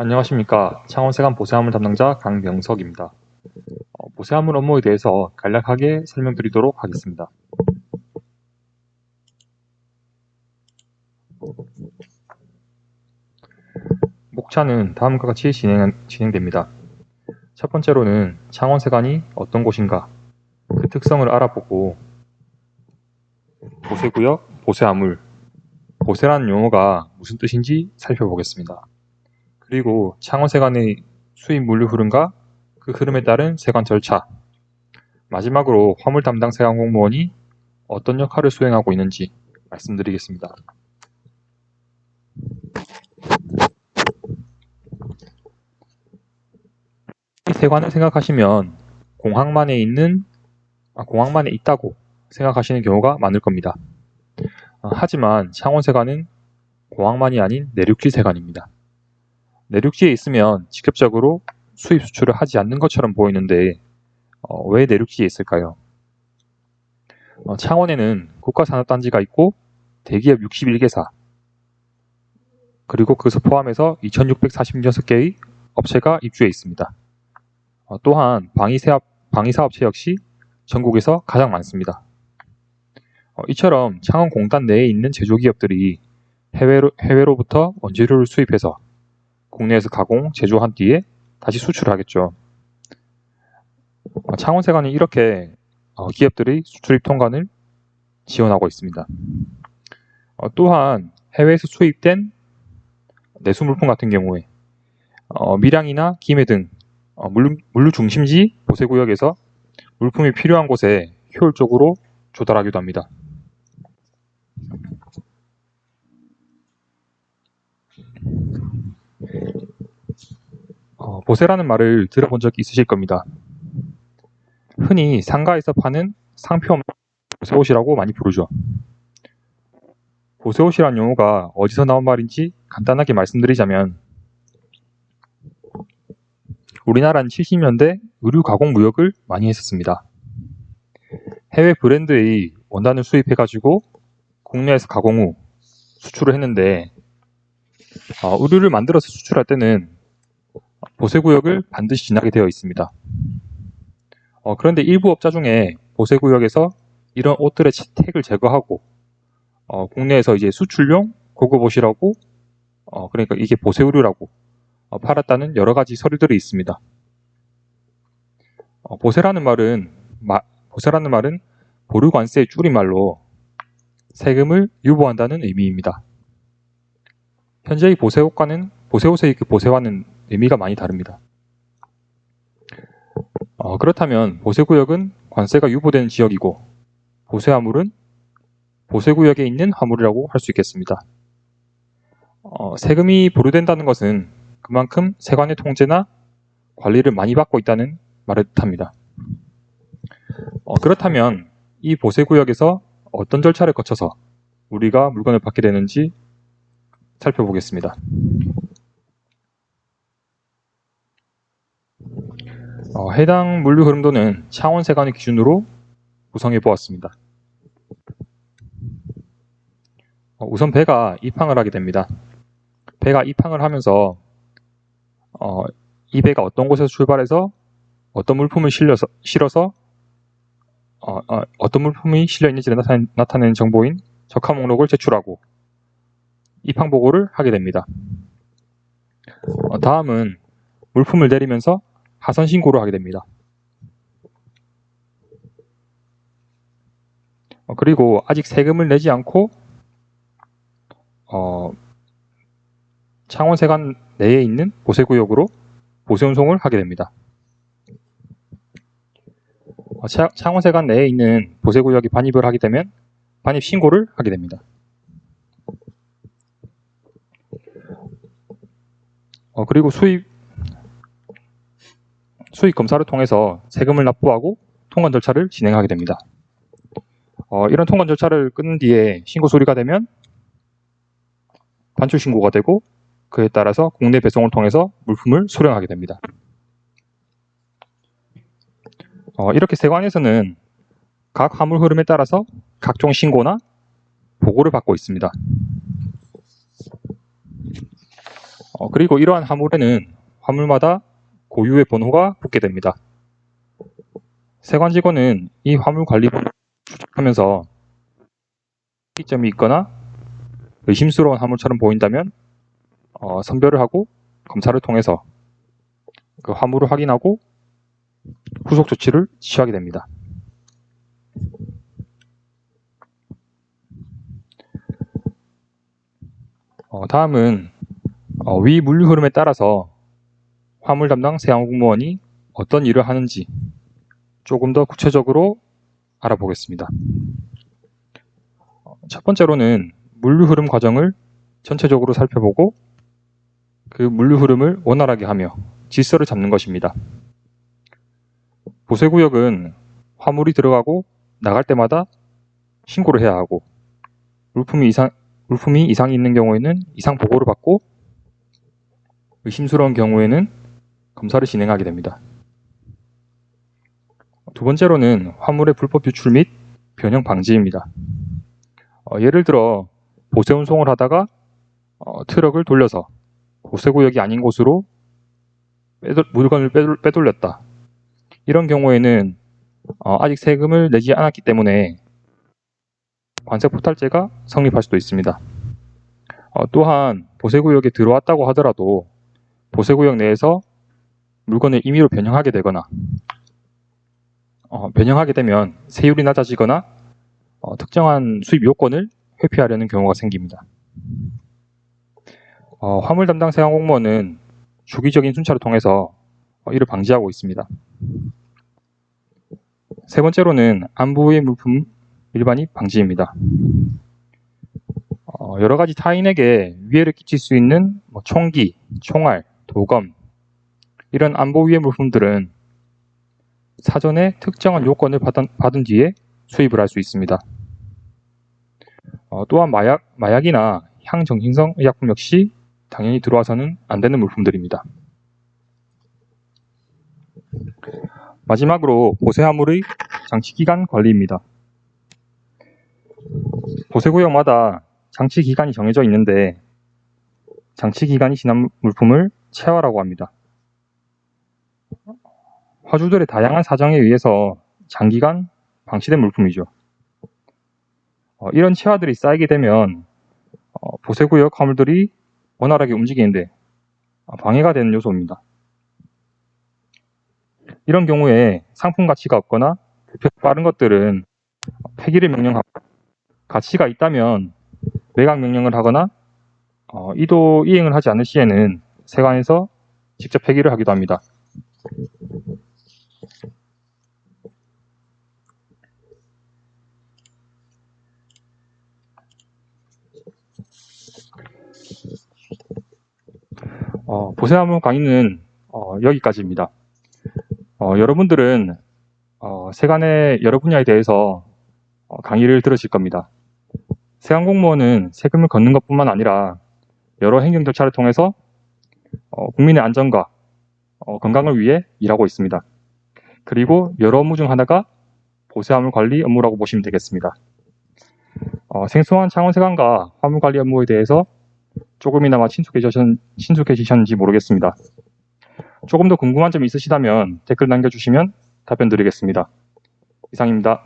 안녕하십니까. 창원세관 보세화물 담당자 강명석입니다. 보세화물 업무에 대해서 간략하게 설명드리도록 하겠습니다. 목차는 다음과 같이 진행됩니다. 첫 번째로는 창원세관이 어떤 곳인가, 그 특성을 알아보고 보세구역, 보세화물, 보세라는 용어가 무슨 뜻인지 살펴보겠습니다. 그리고 창원세관의 수입 물류 흐름과 그 흐름에 따른 세관 절차, 마지막으로 화물 담당 세관 공무원이 어떤 역할을 수행하고 있는지 말씀드리겠습니다. 이 세관을 생각하시면 공항만에 있다고 생각하시는 경우가 많을 겁니다. 하지만 창원세관은 공항만이 아닌 내륙지 세관입니다. 내륙지에 있으면 직접적으로 수입 수출을 하지 않는 것처럼 보이는데 왜 내륙지에 있을까요? 창원에는 국가산업단지가 있고 대기업 61개사, 그리고 그것을 포함해서 2646개의 업체가 입주해 있습니다. 또한 방위사업체 역시 전국에서 가장 많습니다. 이처럼 창원 공단 내에 있는 제조기업들이 해외로부터 원재료를 수입해서 국내에서 가공, 제조한 뒤에 다시 수출을 하겠죠. 창원세관이 이렇게 기업들의 수출입 통관을 지원하고 있습니다. 또한 해외에서 수입된 내수 물품 같은 경우에 밀양이나 김해 등 물류 중심지 보세구역에서 물품이 필요한 곳에 효율적으로 조달하기도 합니다. 보세라는 말을 들어본 적 있으실 겁니다. 흔히 상가에서 파는 상표 없는 보세옷이라고 많이 부르죠. 보세옷이란 용어가 어디서 나온 말인지 간단하게 말씀드리자면, 우리나라는 70년대 의류 가공 무역을 많이 했었습니다. 해외 브랜드의 원단을 수입해가지고 국내에서 가공 후 수출을 했는데, 의류를 만들어서 수출할 때는 보세구역을 반드시 지나게 되어 있습니다. 그런데 일부 업자 중에 보세구역에서 이런 옷들의 택을 제거하고 국내에서 이제 수출용 고급 옷이라고 그러니까 이게 보세의류라고 팔았다는 여러 가지 서류들이 있습니다. 보세라는 말은 보류관세의 줄임말로 세금을 유보한다는 의미입니다. 현재의 보세옷의 그 보세와는 의미가 많이 다릅니다. 그렇다면 보세구역은 관세가 유보되는 지역이고 보세화물은 보세구역에 있는 화물이라고 할 수 있겠습니다. 세금이 보류된다는 것은 그만큼 세관의 통제나 관리를 많이 받고 있다는 말을 뜻합니다. 그렇다면 이 보세구역에서 어떤 절차를 거쳐서 우리가 물건을 받게 되는지 살펴보겠습니다. 해당 물류 흐름도는 창원세관의 기준으로 구성해 보았습니다. 우선 배가 입항을 하게 됩니다. 배가 입항을 하면서 이 배가 어떤 곳에서 출발해서 어떤 물품을 실어서 어떤 물품이 실려 있는지 나타내는 정보인 적하 목록을 제출하고 입항 보고를 하게 됩니다. 다음은 물품을 내리면서 하선 신고를 하게 됩니다. 그리고 아직 세금을 내지 않고 창원세관 내에 있는 보세구역으로 보세운송을 하게 됩니다. 창원세관 내에 있는 보세구역이 반입을 하게 되면 반입 신고를 하게 됩니다. 그리고 수입 검사를 통해서 세금을 납부하고 통관 절차를 진행하게 됩니다. 이런 통관 절차를 끝낸 뒤에 신고 수리가 되면 반출 신고가 되고 그에 따라서 국내 배송을 통해서 물품을 수령하게 됩니다. 이렇게 세관에서는 각 화물 흐름에 따라서 각종 신고나 보고를 받고 있습니다. 그리고 이러한 화물에는 화물마다 고유의 번호가 붙게 됩니다. 세관 직원은 이 화물 관리 번호를 추적하면서 특이점이 있거나 의심스러운 화물처럼 보인다면 선별을 하고 검사를 통해서 그 화물을 확인하고 후속 조치를 취하게 됩니다. 다음은 위 물류 흐름에 따라서 화물 담당 세관 공무원이 어떤 일을 하는지 조금 더 구체적으로 알아보겠습니다. 첫 번째로는 물류 흐름 과정을 전체적으로 살펴보고 그 물류 흐름을 원활하게 하며 질서를 잡는 것입니다. 보세구역은 화물이 들어가고 나갈 때마다 신고를 해야 하고 물품이 이상이 있는 경우에는 이상 보고를 받고 의심스러운 경우에는 검사를 진행하게 됩니다. 두 번째로는 화물의 불법 유출 및 변형 방지입니다. 예를 들어 보세 운송을 하다가 트럭을 돌려서 보세구역이 아닌 곳으로 물건을 빼돌렸다. 이런 경우에는 아직 세금을 내지 않았기 때문에 관세포탈죄가 성립할 수도 있습니다. 또한 보세구역에 들어왔다고 하더라도 보세구역 내에서 물건을 임의로 변형하게 되거나 변형하게 되면 세율이 낮아지거나 특정한 수입 요건을 회피하려는 경우가 생깁니다. 화물 담당 세관 공무원은 주기적인 순찰을 통해서 이를 방지하고 있습니다. 세 번째로는 안보의 물품 일반입 방지입니다. 여러 가지 타인에게 위해를 끼칠 수 있는 총기, 총알, 도검 이런 안보 위해 물품들은 사전에 특정한 요건을 받은 뒤에 수입을 할 수 있습니다. 또한 마약이나 향정신성 의약품 역시 당연히 들어와서는 안 되는 물품들입니다. 마지막으로 보세 화물의 장치기간 관리입니다. 보세구역마다 장치기간이 정해져 있는데 장치기간이 지난 물품을 체화라고 합니다. 화주들의 다양한 사정에 의해서 장기간 방치된 물품이죠. 이런 체화들이 쌓이게 되면 보세구역 화물들이 원활하게 움직이는데 방해가 되는 요소입니다. 이런 경우에 상품 가치가 없거나 부피가 빠른 것들은 폐기를 명령하고 가치가 있다면 매각 명령을 하거나 이도 이행을 하지 않을 시에는 세관에서 직접 폐기를 하기도 합니다. 보세화물 강의는 여기까지입니다. 여러분들은 세관의 여러 분야에 대해서 강의를 들으실 겁니다. 세관 공무원은 세금을 걷는 것뿐만 아니라 여러 행정 절차를 통해서 국민의 안전과 건강을 위해 일하고 있습니다. 그리고 여러 업무 중 하나가 보세화물 관리 업무라고 보시면 되겠습니다. 생소한 창원세관과 화물 관리 업무에 대해서 조금이나마 친숙해지셨는지 모르겠습니다. 조금 더 궁금한 점이 있으시다면 댓글 남겨주시면 답변 드리겠습니다. 이상입니다.